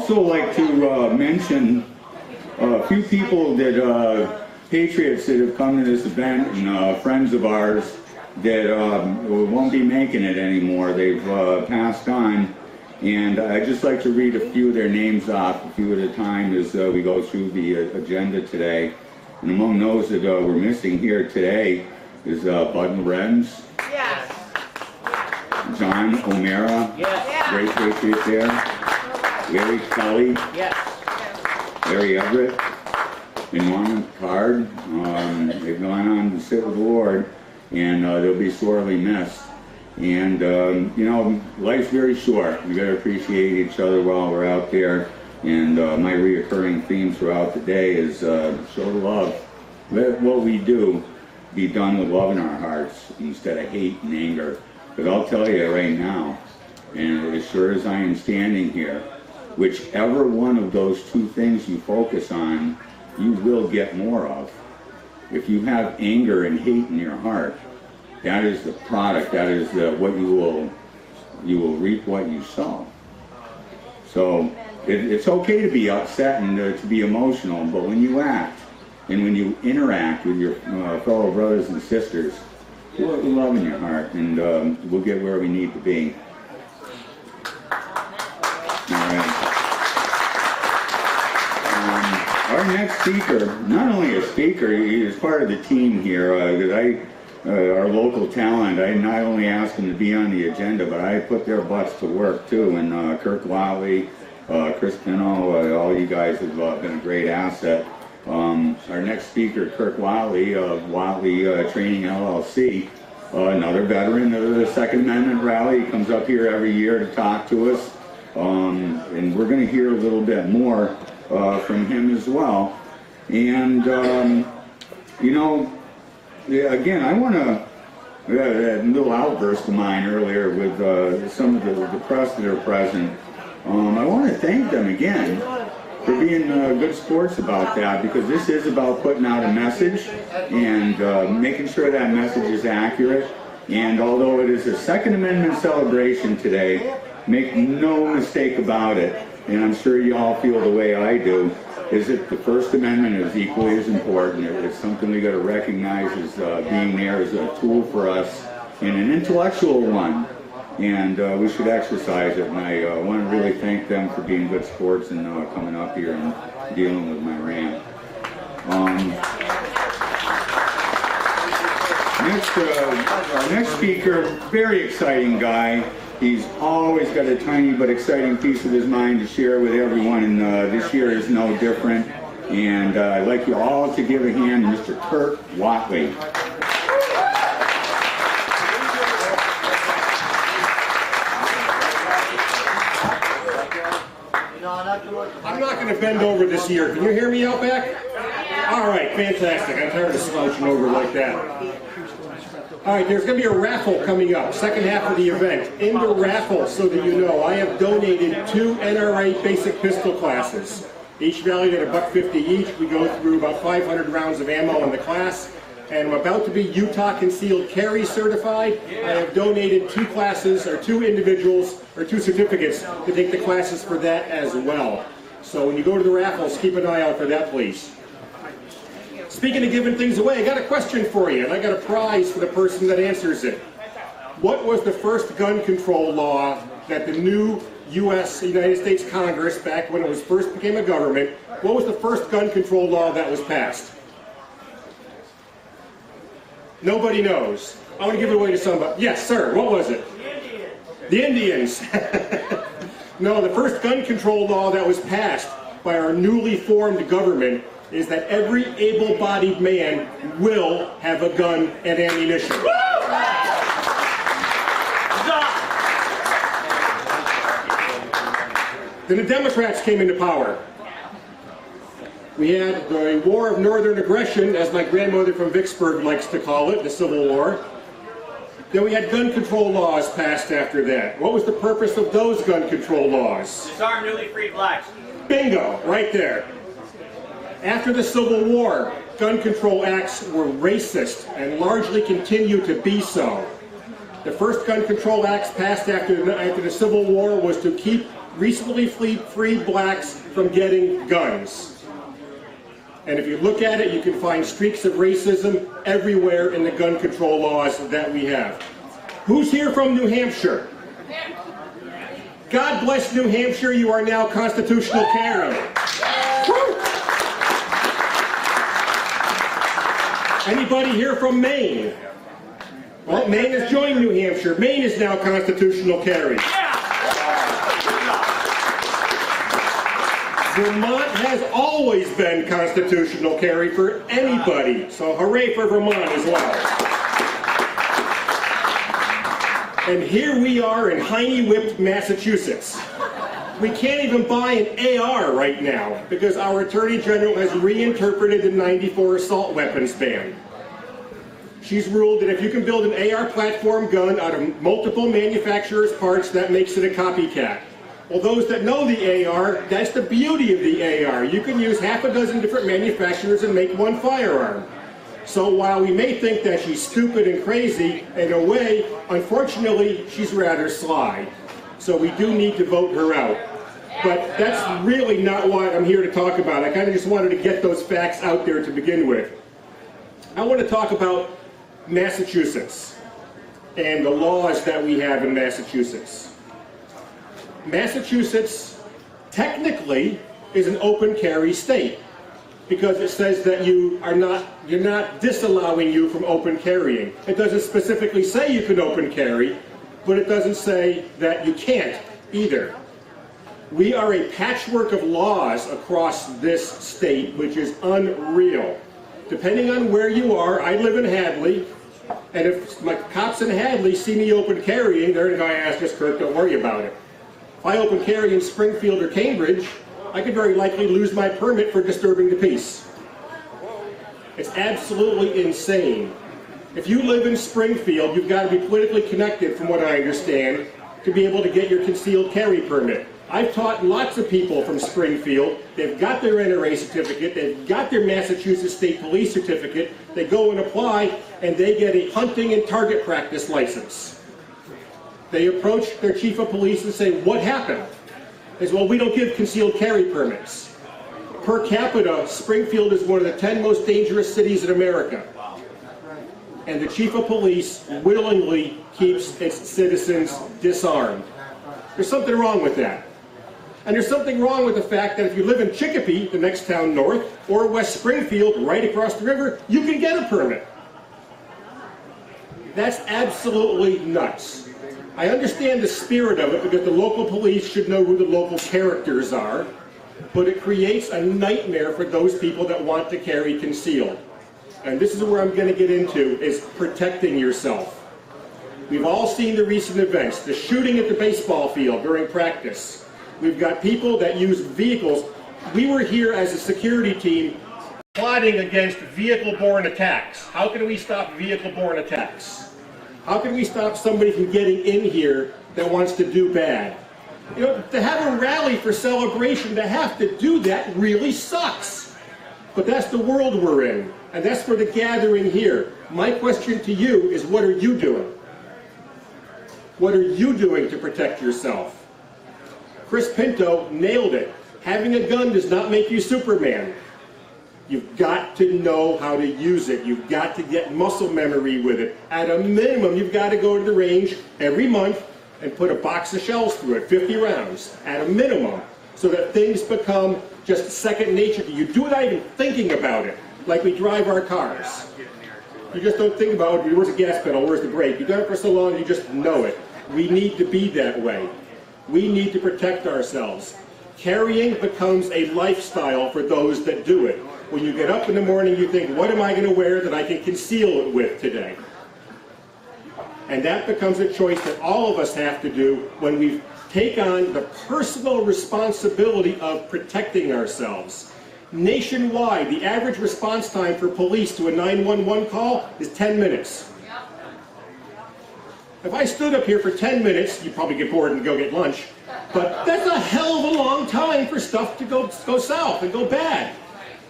also like to mention a few people that, patriots that have come to this event and friends of ours that won't be making it anymore. They've passed on. And I'd just like to read a few of their names off, a few at a time, as we go through the agenda today. And among those that we're missing here today is Bud Lorenz. Yes. John O'Mara. Yes. Great patriot there. Larry Kelly. Yes. Larry Everett. And Norman Card. They've gone on to sit with the Lord, and they'll be sorely missed. And, you know, life's very short. We got to appreciate each other while we're out there. And my reoccurring theme throughout the day is show love. Let what we do be done with love in our hearts instead of hate and anger. But I'll tell you right now, and as sure as I am standing here, whichever one of those two things you focus on, you will get more of. If you have anger and hate in your heart, that is the product. That is what you will reap what you sow. So it's okay to be upset and to be emotional, but when you act and when you interact with your fellow brothers and sisters, put love in your heart, and we'll get where we need to be. All right. Our next speaker, not only a speaker, he is part of the team here. Our local talent, I not only asked them to be on the agenda, but I put their butts to work too. And Kirk Whatley, Chris Pino, all you guys have been a great asset. Our next speaker, Kirk Whatley of Whatley Training LLC, another veteran of the Second Amendment rally. He comes up here every year to talk to us. And we're going to hear a little bit more from him as well. And, you know, yeah, again, I want to, that little outburst of mine earlier with some of the press that are present, I want to thank them again for being good sports about that, because this is about putting out a message and making sure that message is accurate. And although it is a Second Amendment celebration today, make no mistake about it, and I'm sure you all feel the way I do, is that the First Amendment is equally as important. It's something we got to recognize as being there as a tool for us, and an intellectual one, and we should exercise it. And I want to really thank them for being good sports and coming up here and dealing with my rant. Our next speaker, very exciting guy. He's always got a tiny but exciting piece of his mind to share with everyone, and this year is no different. And I'd like you all to give a hand to Mr. Kirk Whatley. I'm not going to bend over this year. Can you hear me out back? All right, fantastic. I'm tired of slouching over like that. All right, there's going to be a raffle coming up, second half of the event. In the raffle, so that you know, I have donated 2 NRA basic pistol classes, each valued at $1.50 each. We go through about 500 rounds of ammo in the class, and I'm about to be Utah Concealed Carry certified. I have donated 2 classes, or 2 individuals, or 2 certificates to take the classes for that as well. So when you go to the raffles, keep an eye out for that, please. Speaking of giving things away, I got a question for you, and I got a prize for the person that answers it. What was the first gun control law that the new United States Congress, back when it was first became a government, what was the first gun control law that was passed? Nobody knows. I want to give it away to somebody. Yes, sir. What was it? The Indians. No, the first gun control law that was passed by our newly formed government is that every able-bodied man will have a gun and ammunition. Then the Democrats came into power. We had the War of Northern Aggression, as my grandmother from Vicksburg likes to call it, the Civil War. Then we had gun control laws passed after that. What was the purpose of those gun control laws? Disarm newly freed blacks. Bingo, right there. After the Civil War, gun control acts were racist and largely continue to be so. The first gun control acts passed after the Civil War was to keep recently freed blacks from getting guns. And if you look at it, you can find streaks of racism everywhere in the gun control laws that we have. Who's here from New Hampshire? God bless New Hampshire, you are now constitutional carry. Anybody here from Maine? Well, Maine has joined New Hampshire. Maine is now constitutional carry. Vermont has always been constitutional carry for anybody, so hooray for Vermont as well. And here we are in Heine-whipped Massachusetts. We can't even buy an AR right now because our Attorney General has reinterpreted the '94 assault weapons ban. She's ruled that if you can build an AR platform gun out of multiple manufacturers' parts, that makes it a copycat. Well, those that know the AR, that's the beauty of the AR. You can use half a dozen different manufacturers and make one firearm. So while we may think that she's stupid and crazy, in a way, unfortunately, she's rather sly. So we do need to vote her out. But that's really not what I'm here to talk about. I kind of just wanted to get those facts out there to begin with. I want to talk about Massachusetts and the laws that we have in Massachusetts. Massachusetts technically is an open carry state because it says that you're not disallowing you from open carrying. It doesn't specifically say you can open carry, but it doesn't say that you can't either. We are a patchwork of laws across this state, which is unreal. Depending on where you are, I live in Hadley, and if my cops in Hadley see me open carrying, they're going to ask us, Kirk, don't worry about it. If I open carry in Springfield or Cambridge, I could very likely lose my permit for disturbing the peace. It's absolutely insane. If you live in Springfield, you've got to be politically connected, from what I understand, to be able to get your concealed carry permit. I've taught lots of people from Springfield. They've got their NRA certificate, they've got their Massachusetts State Police certificate, they go and apply, and they get a hunting and target practice license. They approach their chief of police and say, what happened? They say, well, we don't give concealed carry permits. Per capita, Springfield is one of the 10 most dangerous cities in America. And the chief of police willingly keeps its citizens disarmed. There's something wrong with that. And there's something wrong with the fact that if you live in Chicopee, the next town north, or West Springfield, right across the river, you can get a permit. That's absolutely nuts. I understand the spirit of it because the local police should know who the local characters are, but it creates a nightmare for those people that want to carry concealed. And this is where I'm going to get into, is protecting yourself. We've all seen the recent events, the shooting at the baseball field during practice. We've got people that use vehicles. We were here as a security team plotting against vehicle-borne attacks. How can we stop vehicle-borne attacks? How can we stop somebody from getting in here that wants to do bad? You know, to have a rally for celebration, to have to do that really sucks. But that's the world we're in, and that's for the gathering here. My question to you is, what are you doing? What are you doing to protect yourself? Chris Pinto nailed it. Having a gun does not make you Superman. You've got to know how to use it. You've got to get muscle memory with it. At a minimum, you've got to go to the range every month and put a box of shells through it, 50 rounds, at a minimum, so that things become just second nature to you. Do it without even thinking about it, like we drive our cars. You just don't think about, where's the gas pedal, where's the brake? You've done it for so long, you just know it. We need to be that way. We need to protect ourselves. Carrying becomes a lifestyle for those that do it. When you get up in the morning, you think, what am I going to wear that I can conceal it with today? And that becomes a choice that all of us have to do when we take on the personal responsibility of protecting ourselves. Nationwide, the average response time for police to a 911 call is 10 minutes. If I stood up here for 10 minutes, you'd probably get bored and go get lunch, but that's a hell of a long time for stuff to go south and go bad.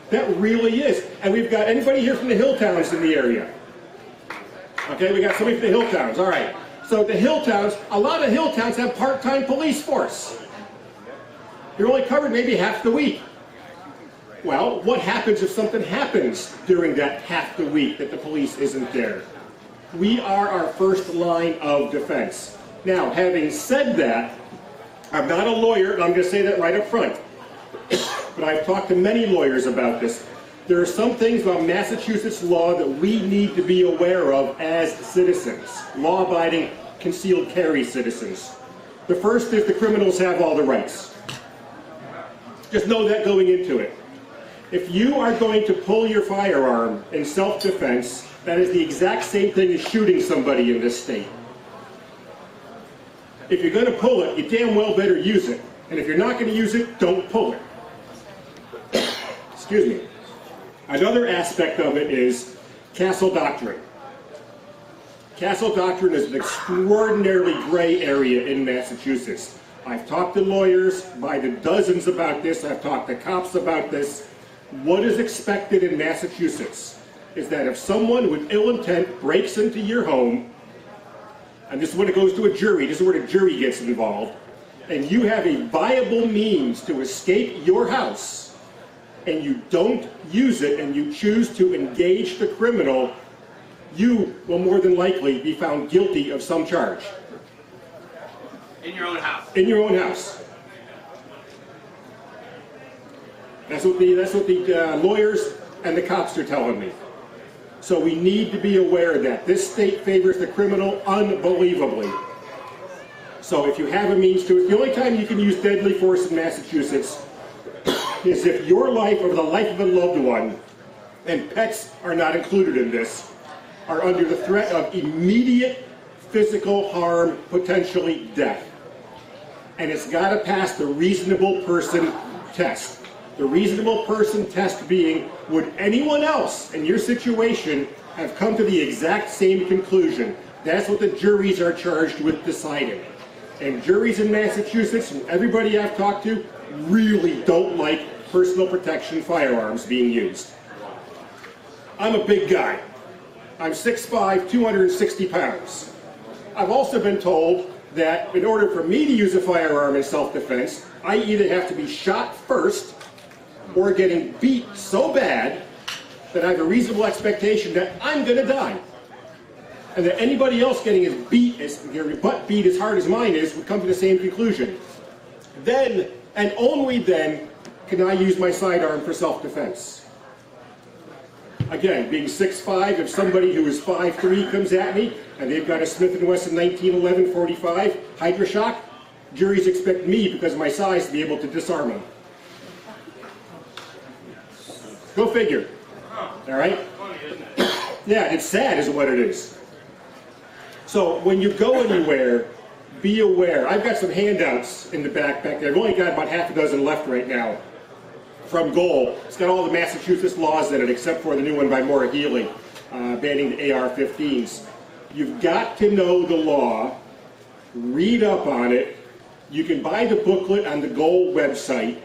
That really is. And we've got anybody here from the hill towns in the area? Okay, we got somebody from the hill towns. All right. So the hill towns, a lot of hill towns have part-time police force. You're only covered maybe half the week. Well, what happens if something happens during that half the week that the police isn't there? We are our first line of defense. Now, having said that, I'm not a lawyer, and I'm going to say that right up front. But I've talked to many lawyers about this. There are some things about Massachusetts law that we need to be aware of as citizens, law-abiding, concealed carry citizens. The first is the criminals have all the rights. Just know that going into it. If you are going to pull your firearm in self-defense, that is the exact same thing as shooting somebody in this state. If you're going to pull it, you damn well better use it. And if you're not going to use it, don't pull it. Excuse me. Another aspect of it is castle doctrine. Castle doctrine is an extraordinarily gray area in Massachusetts. I've talked to lawyers by the dozens about this. I've talked to cops about this. What is expected in Massachusetts is that if someone with ill intent breaks into your home, and this is when it goes to a jury, this is where the jury gets involved, and you have a viable means to escape your house, and you don't use it, and you choose to engage the criminal, you will more than likely be found guilty of some charge. In your own house. In your own house. That's what the lawyers and the cops are telling me. So we need to be aware of that. This state favors the criminal unbelievably. So if you have a means to it, the only time you can use deadly force in Massachusetts is if your life or the life of a loved one, and pets are not included in this, are under the threat of immediate physical harm, potentially death. And it's got to pass the reasonable person test. The reasonable person test being, would anyone else in your situation have come to the exact same conclusion? That's what the juries are charged with deciding. And juries in Massachusetts, and everybody I've talked to, really don't like personal protection firearms being used. I'm a big guy. I'm 6'5", 260 pounds. I've also been told that in order for me to use a firearm in self-defense, I either have to be shot first or getting beat so bad that I have a reasonable expectation that I'm going to die. And that anybody else getting their butt beat as hard as mine is would come to the same conclusion. Then, and only then, can I use my sidearm for self-defense. Again, being 6'5", if somebody who is 5'3" comes at me and they've got a Smith & Wesson 1911 45 Hydra-Shock, juries expect me, because of my size, to be able to disarm them. Go figure. All right? Yeah, it's sad is what it is. So when you go anywhere, be aware. I've got some handouts in the back there. I've only got about half a dozen left right now from Goal. It's got all the Massachusetts laws in it, except for the new one by Maura Healy, banning the AR-15s. You've got to know the law. Read up on it. You can buy the booklet on the Goal website.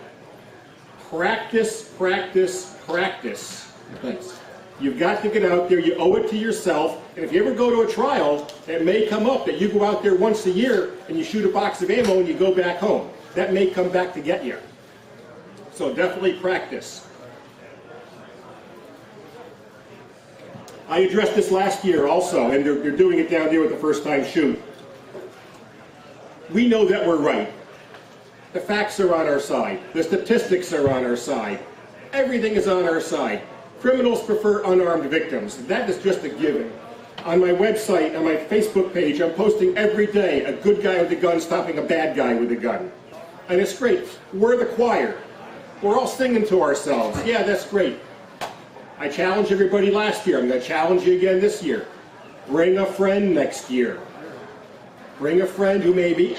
Practice, practice, practice. Thanks. You've got to get out there. You owe it to yourself. And if you ever go to a trial, it may come up that you go out there once a year and you shoot a box of ammo and you go back home. That may come back to get you. So definitely practice. I addressed this last year also, and they're doing it down there with the first time shoot. We know that we're right. The facts are on our side. The statistics are on our side. Everything is on our side. Criminals prefer unarmed victims. That is just a given. On my website, on my Facebook page, I'm posting every day a good guy with a gun stopping a bad guy with a gun. And it's great. We're the choir. We're all singing to ourselves. Yeah, that's great. I challenged everybody last year. I'm going to challenge you again this year. Bring a friend next year. Bring a friend who may be,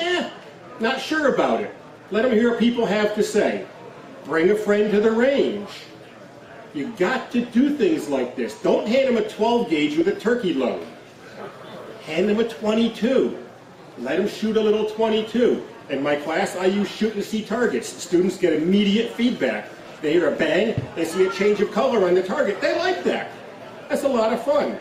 not sure about it. Let them hear what people have to say. Bring a friend to the range. You got to do things like this. Don't hand them a 12 gauge with a turkey load. Hand them a 22. Let them shoot a little 22. In my class, I use shoot and see targets. Students get immediate feedback. They hear a bang, they see a change of color on the target. They like that. That's a lot of fun.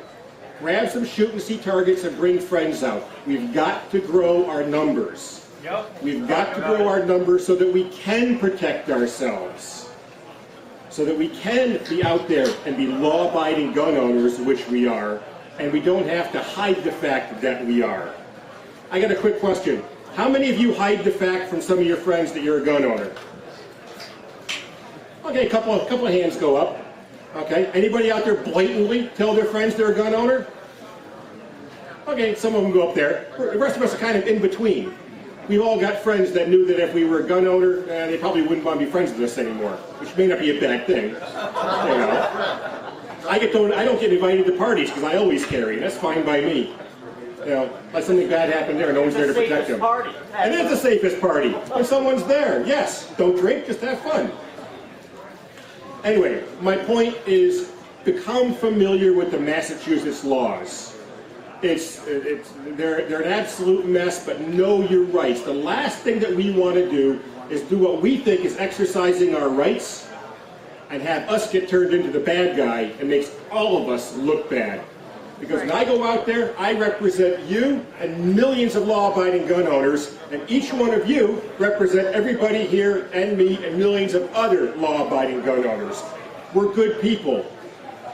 Grab some shoot and see targets and bring friends out. We've got to grow our numbers. We've got to grow our numbers so that we can protect ourselves. So that we can be out there and be law-abiding gun owners, which we are, and we don't have to hide the fact that we are. I got a quick question. How many of you hide the fact from some of your friends that you're a gun owner? Okay, a couple of hands go up. Okay, anybody out there blatantly tell their friends they're a gun owner? Okay, some of them go up there. The rest of us are kind of in between. We've all got friends that knew that if we were a gun owner, they probably wouldn't want to be friends with us anymore, which may not be a bad thing. You know, I don't get invited to parties because I always carry. That's fine by me. You know, like something bad happened there, no one's there to protect them. And it's the safest party when someone's there. Yes, don't drink, just have fun. Anyway, my point is become familiar with the Massachusetts laws. They're an absolute mess, but know your rights. The last thing that we want to do is do what we think is exercising our rights and have us get turned into the bad guy and makes all of us look bad. Because when I go out there, I represent you and millions of law-abiding gun owners, and each one of you represent everybody here and me and millions of other law-abiding gun owners. We're good people.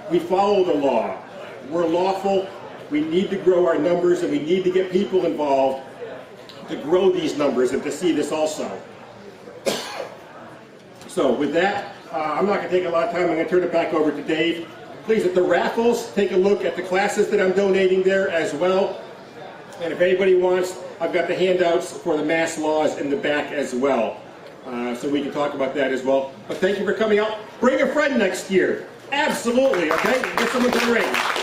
We follow the law. We're lawful. We need to grow our numbers, and we need to get people involved to grow these numbers and to see this also. So with that, I'm not going to take a lot of time. I'm going to turn it back over to Dave. Please, at the raffles, take a look at the classes that I'm donating there as well. And if anybody wants, I've got the handouts for the mass laws in the back as well. So we can talk about that as well. But thank you for coming out. Bring a friend next year. Absolutely, okay? Get someone to the ring.